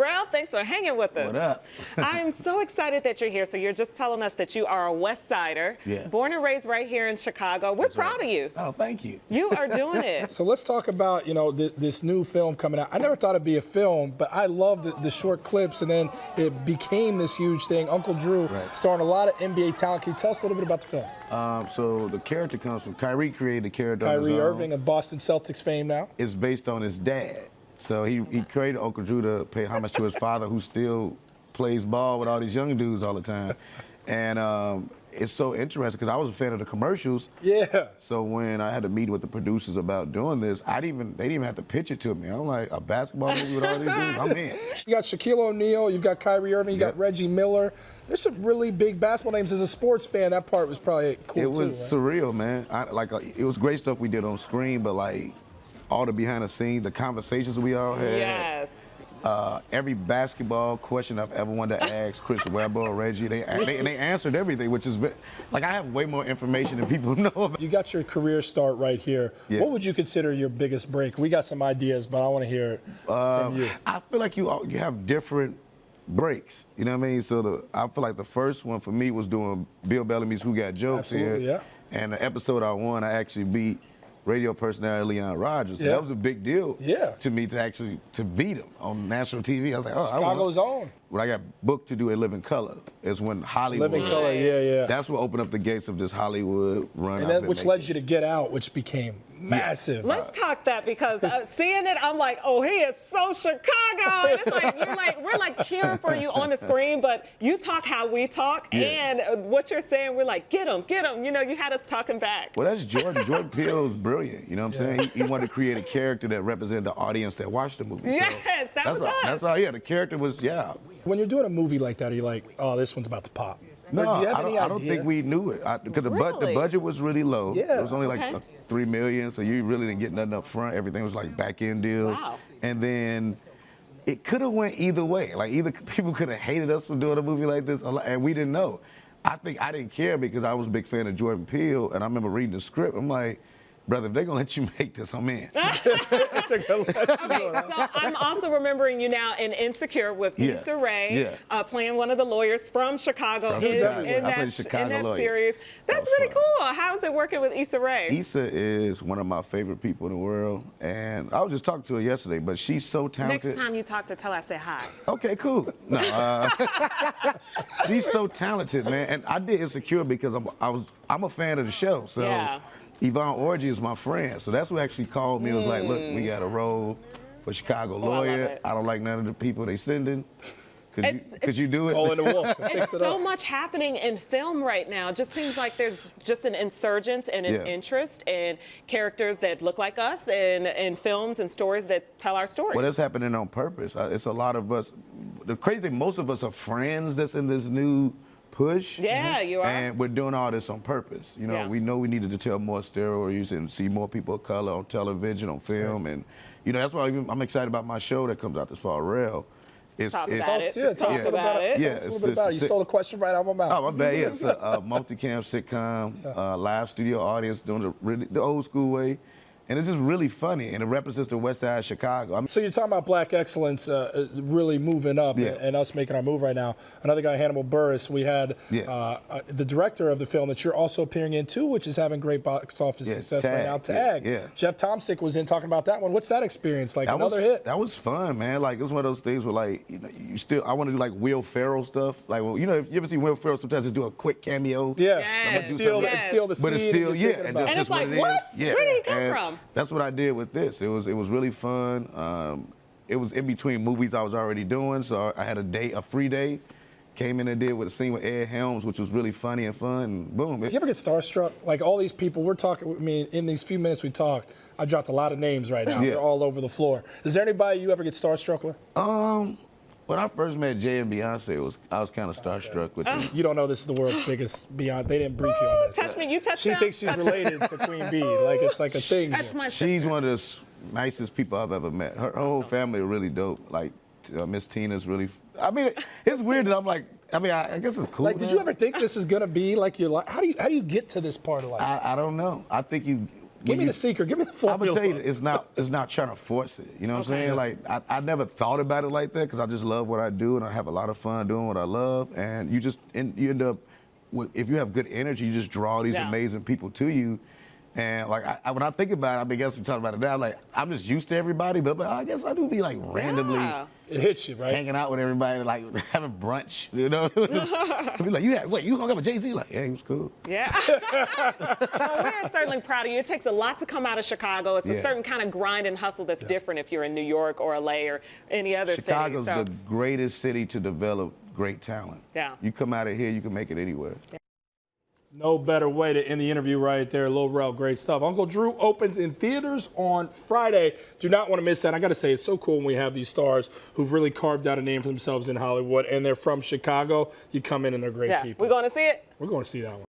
Rel. Thanks for hanging with us. What up? I am so excited that you're here. So you're just telling us that you are a West Sider, born and raised right here in Chicago. We're proud of you. Oh, thank you. You are doing it. So let's talk about, this new film coming out. I never thought it'd be a film, but I love the short clips, and then it became this huge thing. Uncle Drew, starring a lot of NBA talent. Can you tell us a little bit about the film? So the character comes from Kyrie created the character. Kyrie Irving of Boston Celtics fame now. It's based on his dad. So he created Uncle Drew to pay homage to his father, who still plays ball with all these young dudes all the time. And it's so interesting because I was a fan of the commercials. Yeah. So when I had a meeting with the producers about doing this, they didn't even have to pitch it to me. I'm like, a basketball movie with all these dudes? I'm in. You got Shaquille O'Neal, you've got Kyrie Irving, you got Reggie Miller. There's some really big basketball names. As a sports fan, that part was probably cool too. It was surreal, man. It was great stuff we did on screen, but like all the behind the scenes, the conversations we all had. Yes. Every basketball question I've ever wanted to ask Chris Webber or Reggie, they answered everything, which is like I have way more information than people know about. You got your career start right here. Yeah. What would you consider your biggest break? We got some ideas, but I want to hear it from you. I feel like you have different breaks. You know what I mean? So I feel like the first one for me was doing Bill Bellamy's Who Got Jokes here. Yeah. And the episode I won, I actually beat radio personality Leon Rogers. So that was a big deal to me to beat him on national TV. I was like, oh, Chicago's own. When I got booked to do A Living Color, is when Hollywood. Living Color, yeah. That's what opened up the gates of this Hollywood run. And then, which led you to Get Out, which became massive. Let's talk that because seeing it, I'm like, oh, he is so Chicago. And it's like we're like cheering for you on the screen, but you talk how we talk, and what you're saying, we're like, get him. You know, you had us talking back. Well, that's Jordan. Jordan Peele's brilliant. You know what I'm saying? He wanted to create a character that represented the audience that watched the movie. Yes, so that was us. That's how. Yeah, the character was. When you're doing a movie like that, are you like, oh, this one's about to pop? No, I don't think we knew it because the budget was really low. Yeah. It was only like $3 million, so you really didn't get nothing up front. Everything was like back-end deals. Wow. And then it could have went either way. Like either people could have hated us for doing a movie like this, and we didn't know. I think I didn't care because I was a big fan of Jordan Peele, and I remember reading the script. I'm like, brother, if they're going to let you make this, I'm in. Okay, so I'm also remembering you now in Insecure with Issa Rae, playing one of the lawyers from Chicago in that series. That's really cool. How's it working with Issa Rae? Issa is one of my favorite people in the world, and I was just talking to her yesterday, but she's so talented. Next time you talk to her, tell her I said hi. Okay, cool. No, she's so talented, man, and I did Insecure because I'm a fan of the show, so. Yvonne Orji is my friend, so that's who actually called me and was like, look, we got a role for Chicago lawyer. I don't like none of the people they sending. Could you do it? Calling the wolf to fix It's it so up. much happening in film right now. It just seems like there's just an insurgence and an interest in characters that look like us and films and stories that tell our stories. Well, that's happening on purpose. It's a lot of us. The crazy thing, most of us are friends that's in this new push. Yeah, you are. And we're doing all this on purpose. You know, we know we needed to tell more stories and see more people of color on television, on film, and that's why I'm excited about my show that comes out this fall, Rel. Talk about it. Tell us a little bit about it. You stole the question right out of my mouth. Oh, my bad. Yeah, it's a multi-cam sitcom, live studio audience doing the old school way. And it's just really funny, and it represents the West Side of Chicago. So you're talking about black excellence really moving up and us making our move right now. Another guy, Hannibal Buress, we had the director of the film that you're also appearing in too, which is having great box office success right now, Tag. Jeff Tomsic was in talking about that one. What's that experience like? Another hit? That was fun, man. Like, it was one of those things where, like, I want to do, like, Will Ferrell stuff. Like, well, if you ever see Will Ferrell sometimes just do a quick cameo. And steal the scene. But it's still, and it's like, what? Where did he come from? That's what I did with this. It was really fun. It was in between movies I was already doing, so I had a free day. Came in and did with a scene with Ed Helms, which was really funny and fun, and boom. You ever get starstruck? Like all these people we're talking, I mean, in these few minutes we talk, I dropped a lot of names right now. They're all over the floor. Is there anybody you ever get starstruck with? When I first met Jay and Beyonce, I was kind of starstruck with them. You don't know this is the world's biggest Beyonce. They didn't brief you on this. Touch me, you touch She them. thinks she's related to Queen Bee. Like it's like a thing. That's my sister. She's one of the nicest people I've ever met. Her whole family are really dope. Like Miss Tina's really. I mean, it's weird that I'm like. I mean, I guess it's cool. Like, did you ever think this is gonna be like your life? How do you get to this part of life? I don't know. I think Give me the secret. Give me the formula. I'm gonna tell you, it's not trying to force it. You know what I'm saying? Like I never thought about it like that because I just love what I do and I have a lot of fun doing what I love. And you end up, if you have good energy, you just draw these amazing people to you. And like when I think about it, I guess I'm talking about it now. Like I'm just used to everybody, but I guess I do be like randomly. It hits you, right? Hanging out with everybody, like having brunch, you know. Be like, you hung up with Jay-Z? Like, yeah, he was cool. Yeah. Well, we're certainly proud of you. It takes a lot to come out of Chicago. It's a certain kind of grind and hustle that's different if you're in New York or LA or any other city. Chicago's the greatest city to develop great talent. Yeah. You come out of here, you can make it anywhere. Yeah. No better way to end the interview right there. Lil Rel, great stuff. Uncle Drew opens in theaters on Friday. Do not want to miss that. I got to say, it's so cool when we have these stars who've really carved out a name for themselves in Hollywood, and they're from Chicago. You come in and they're great people. We're going to see it? We're going to see that one.